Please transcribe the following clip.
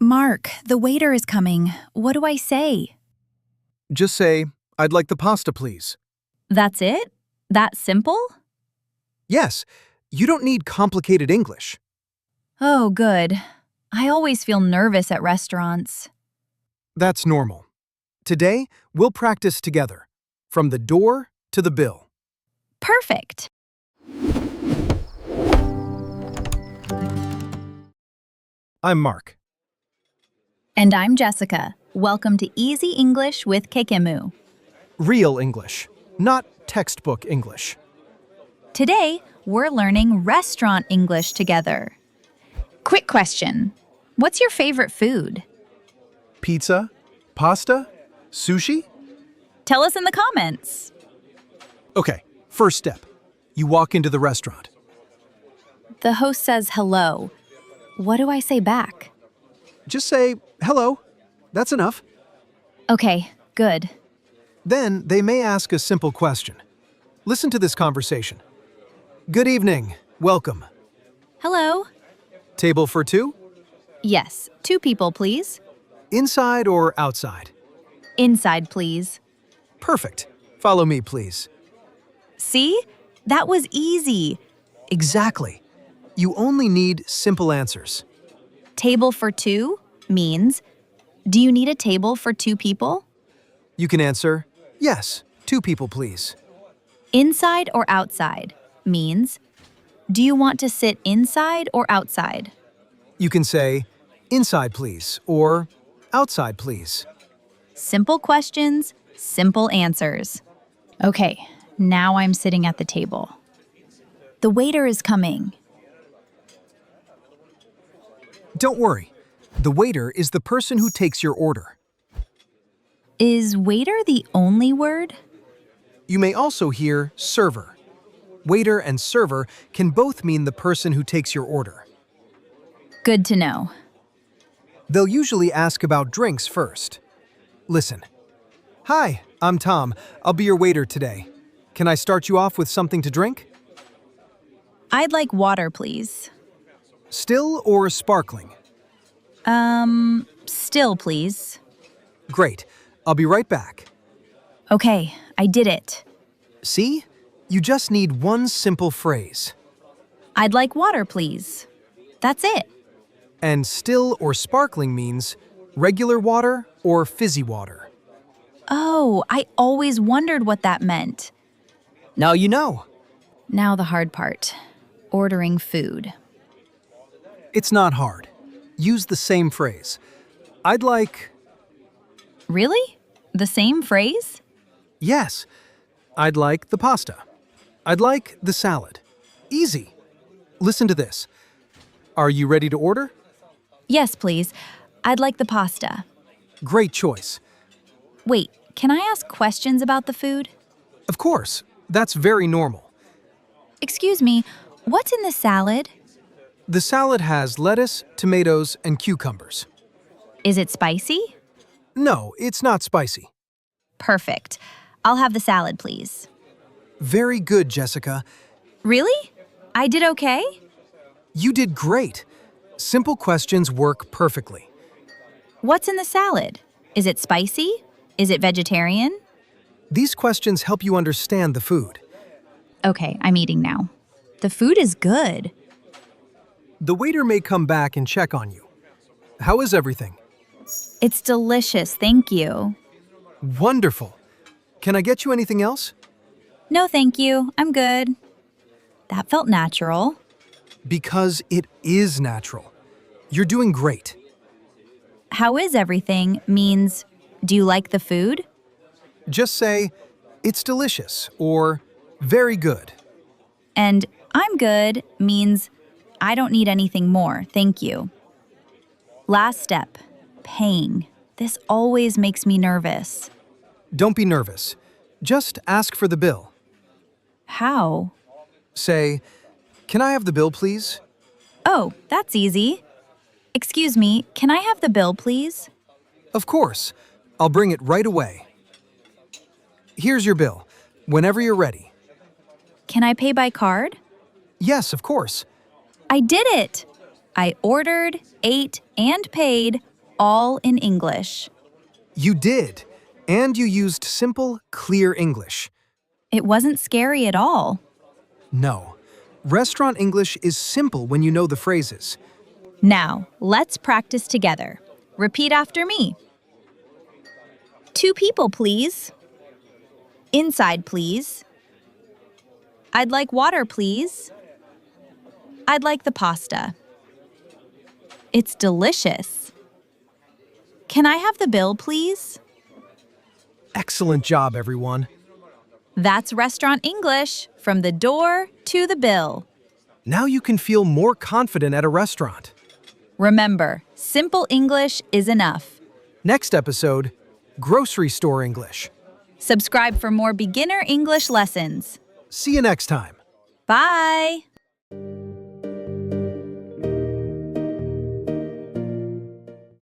Mark, the waiter is coming. What do I say? Just say, "I'd like the pasta, please." That's it? That simple? Yes, you don't need complicated English. Oh, good. I always feel nervous at restaurants. That's normal. Today, we'll practice together, from the door to the bill. Perfect. I'm Mark. And I'm Jessica. Welcome to Easy English with Kekemu. Real English, not textbook English. Today, we're learning restaurant English together. Quick question. What's your favorite food? Pizza? Pasta? Sushi? Tell us in the comments. Okay, first step. You walk into the restaurant. The host says hello. What do I say back? Just say, "Hello." That's enough. Okay, good. Then they may ask a simple question. Listen to this conversation. "Good evening. Welcome. Hello? Table for two? Yes, 2 people, please. Inside or outside?" Inside, please. Perfect. Follow me, please. See? That was easy. Exactly. You only need simple answers. Table for 2 means, do you need a table for 2 people? You can answer, "Yes, 2 people, please." Inside or outside means, do you want to sit inside or outside? You can say, "Inside, please," or "Outside, please." Simple questions, simple answers. Okay, now I'm sitting at the table. The waiter is coming. Don't worry. The waiter is the person who takes your order. Is waiter the only word? You may also hear server. Waiter and server can both mean the person who takes your order. Good to know. They'll usually ask about drinks first. Listen. "Hi, I'm Tom. I'll be your waiter today. Can I start you off with something to drink? I'd like water, please. Still or sparkling?" Still, please. "Great. I'll be right back." Okay, I did it. See? You just need one simple phrase. I'd like water, please. That's it. And still or sparkling means regular water or fizzy water. Oh, I always wondered what that meant. Now you know. Now the hard part. Ordering food. It's not hard. Use the same phrase. "I'd like..." Really? The same phrase? Yes. "I'd like the pasta." "I'd like the salad." Easy. Listen to this. Are you ready to order? Yes, please. I'd like the pasta. Great choice. Wait, can I ask questions about the food? Of course. That's very normal. Excuse me, what's in the salad? The salad has lettuce, tomatoes, and cucumbers. Is it spicy? No, it's not spicy. Perfect. I'll have the salad, please. Very good, Jessica. Really? I did okay? You did great. Simple questions work perfectly. What's in the salad? Is it spicy? Is it vegetarian? These questions help you understand the food. Okay, I'm eating now. The food is good. The waiter may come back and check on you. How is everything? It's delicious, thank you. Wonderful. Can I get you anything else? No, thank you. I'm good. That felt natural. Because it is natural. You're doing great. How is everything means, do you like the food? Just say, "It's delicious," or "Very good." And I'm good means, I don't need anything more, thank you. Last step, paying. This always makes me nervous. Don't be nervous. Just ask for the bill. How? Say, "Can I have the bill, please?" Oh, that's easy. Excuse me, can I have the bill, please? Of course. I'll bring it right away. Here's your bill, whenever you're ready. Can I pay by card? Yes, of course. I did it! I ordered, ate, and paid, all in English. You did, and you used simple, clear English. It wasn't scary at all. No, restaurant English is simple when you know the phrases. Now, let's practice together. Repeat after me. 2 people, please. Inside, please. I'd like water, please. I'd like the pasta. It's delicious. Can I have the bill, please? Excellent job, everyone. That's restaurant English, from the door to the bill. Now you can feel more confident at a restaurant. Remember, simple English is enough. Next episode, grocery store English. Subscribe for more beginner English lessons. See you next time. Bye!